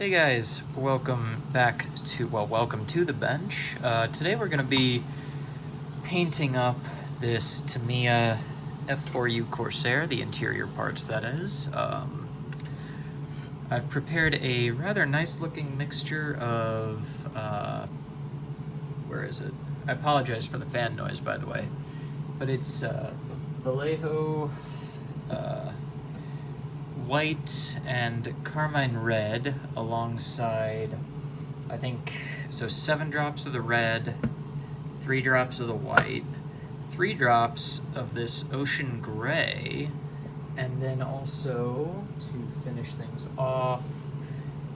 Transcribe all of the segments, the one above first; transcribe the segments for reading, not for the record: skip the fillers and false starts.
Hey guys, welcome to the bench. Today we're going to be painting up this Tamiya F4U Corsair, the interior parts that is. I've prepared a rather nice looking mixture of, where is it? I apologize for the fan noise, by the way, but it's Vallejo white and carmine red alongside, I think, so 7 drops of the red, 3 drops of the white, 3 drops of this ocean gray, and then also, to finish things off,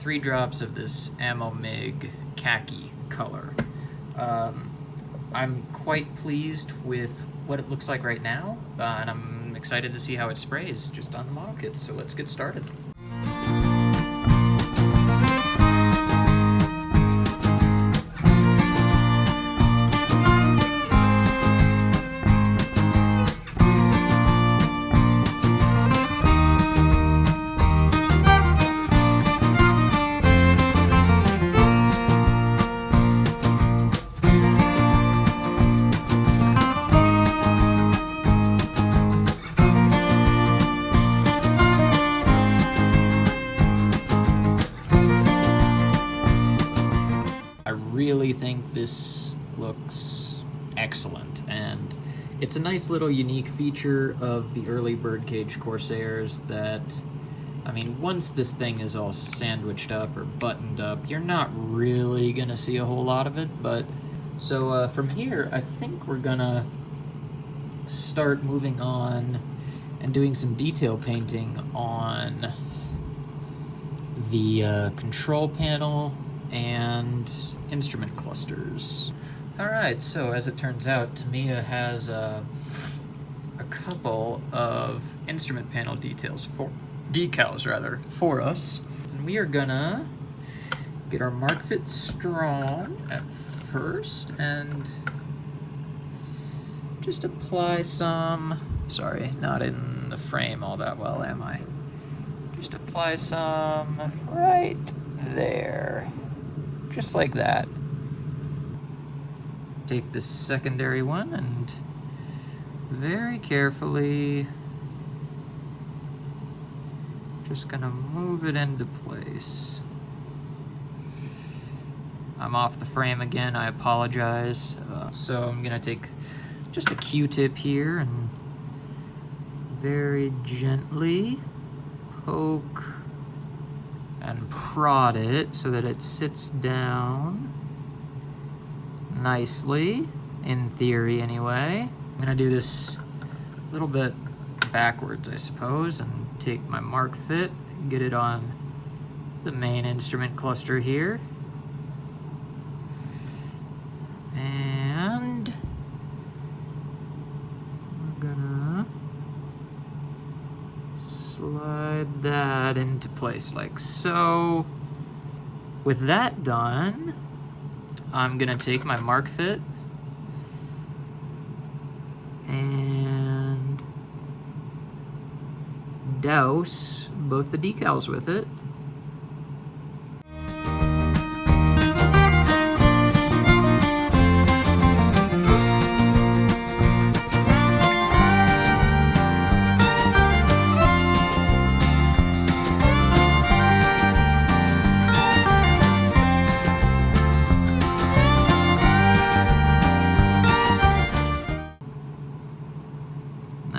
3 drops of this ammo mig khaki color. I'm quite pleased with what it looks like right now, and I'm excited to see how it sprays just on the model kit, so let's get started. Really think this looks excellent, and it's a nice little unique feature of the early birdcage Corsairs that, I mean, once this thing is all sandwiched up or buttoned up, you're not really gonna see a whole lot of it. But so from here, I think we're gonna start moving on and doing some detail painting on the control panel and instrument clusters. Alright, so as it turns out, Tamiya has a couple of instrument panel decals for us. And we are gonna get our mark fit strong at first and just apply some, sorry, not in the frame all that well, am I? Just apply some right there. Just like that. Take this secondary one and very carefully just gonna move it into place. I'm off the frame again, I apologize. So I'm gonna take just a Q-tip here and very gently poke and prod it so that it sits down nicely, in theory anyway. I'm gonna do this a little bit backwards, I suppose, and take my mark fit and get it on the main instrument cluster here. And we're gonna slide that into place like so. With that done, I'm gonna take my mark fit and douse both the decals with it.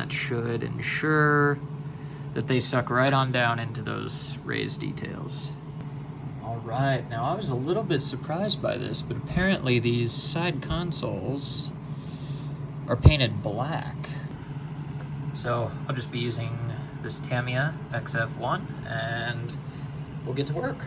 Should ensure that they suck right on down into those raised details. Alright, now I was a little bit surprised by this, but apparently these side consoles are painted black. So I'll just be using this Tamiya XF1 and we'll get to work.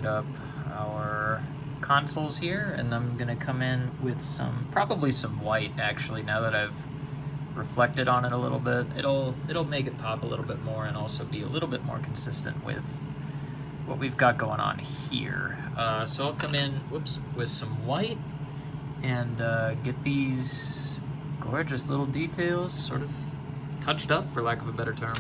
up our consoles here, and I'm gonna come in with probably some white actually, now that I've reflected on it a little bit. It'll make it pop a little bit more and also be a little bit more consistent with what we've got going on here. So I'll come in, with some white and get these gorgeous little details sort of touched up, for lack of a better term.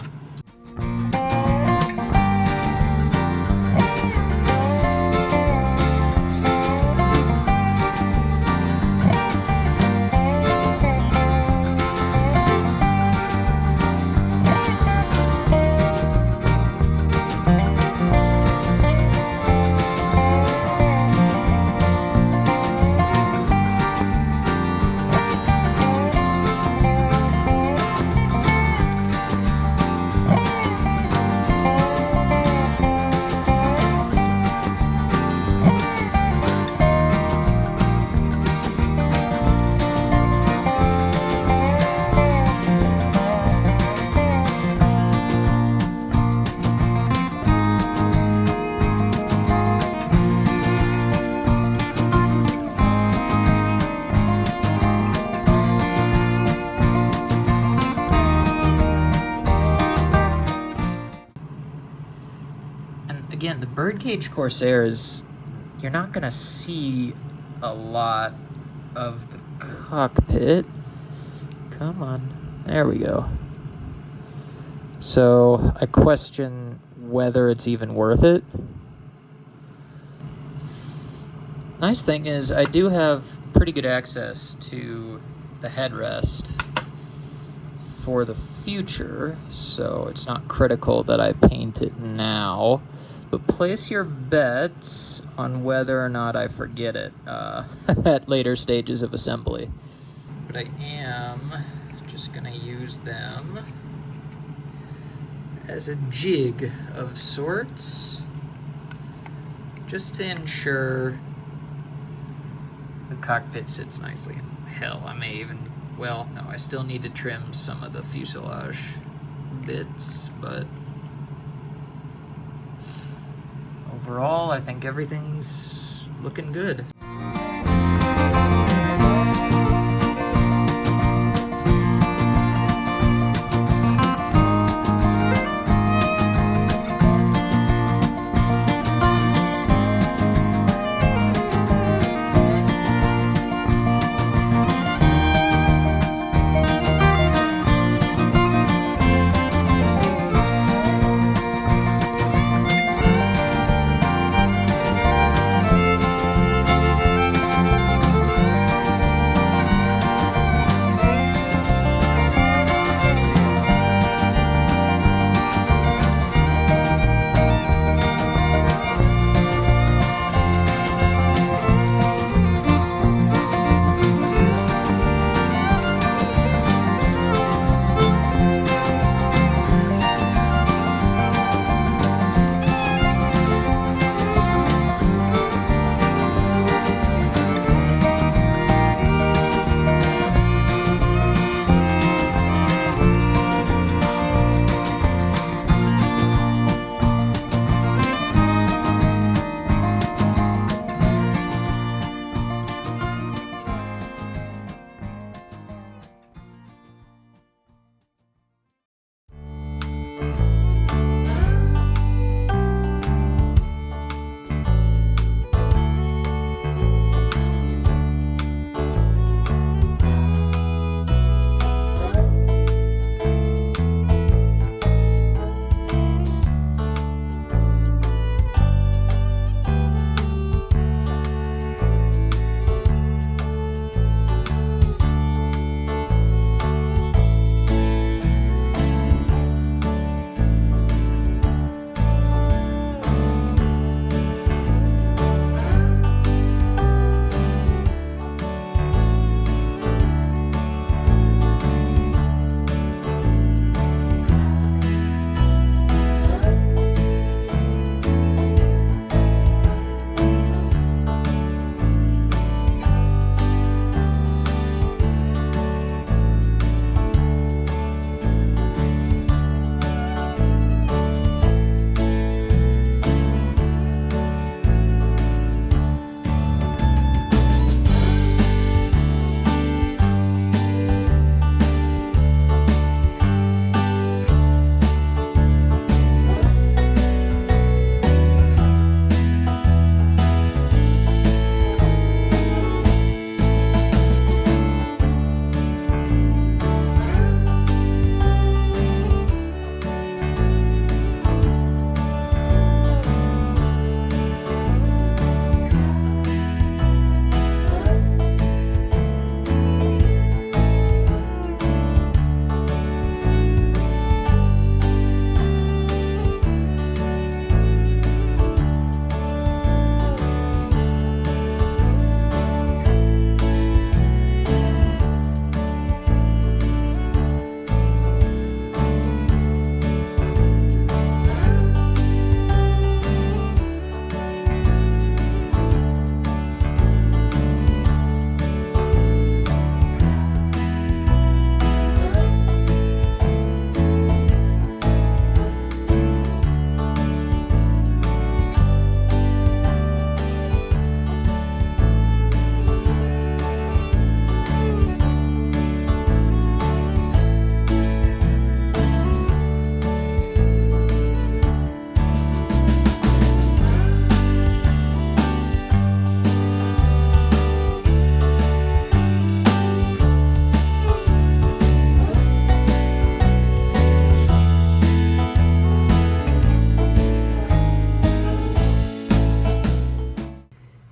Again, the birdcage Corsairs, you're not gonna see a lot of the cockpit. Come on, there we go. So I question whether it's even worth it. Nice thing is I do have pretty good access to the headrest for the future, so it's not critical that I paint it now. But place your bets on whether or not I forget it at later stages of assembly. But I am just gonna use them as a jig of sorts, just to ensure the cockpit sits nicely. Hell, I may even, well, no, I still need to trim some of the fuselage bits, but overall, I think everything's looking good.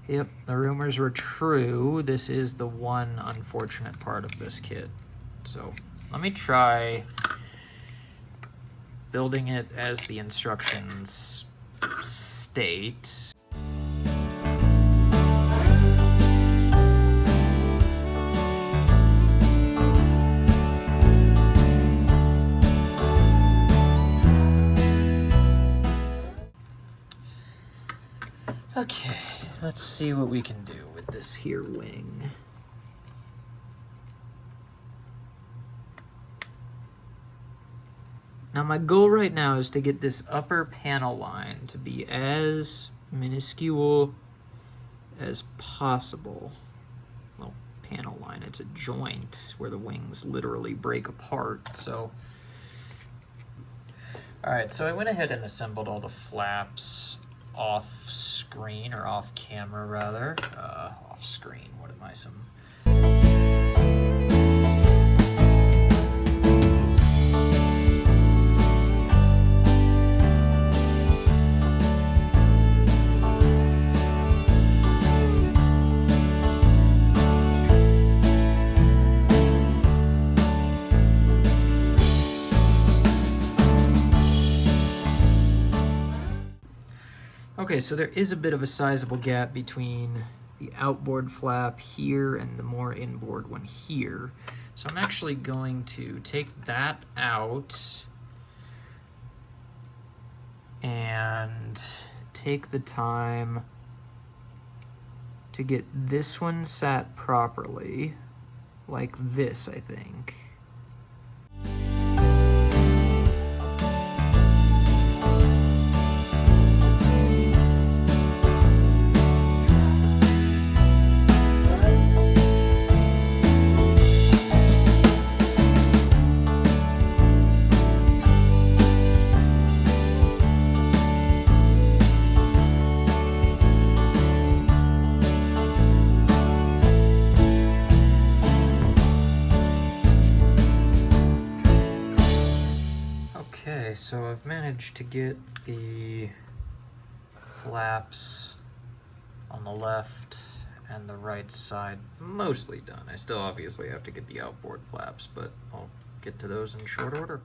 Yep, the rumors were true. This is the one unfortunate part of this kit. So let me try building it as the instructions state. Okay, let's see what we can do with this here wing. Now my goal right now is to get this upper panel line to be as minuscule as possible. Well, panel line, it's a joint where the wings literally break apart, so. All right, so I went ahead and assembled all the flaps off screen, or off camera rather. Off screen, what am I, some? Okay, so there is a bit of a sizable gap between the outboard flap here and the more inboard one here. So I'm actually going to take that out and take the time to get this one sat properly, like this, I think. So I've managed to get the flaps on the left and the right side mostly done. I still obviously have to get the outboard flaps, but I'll get to those in short order.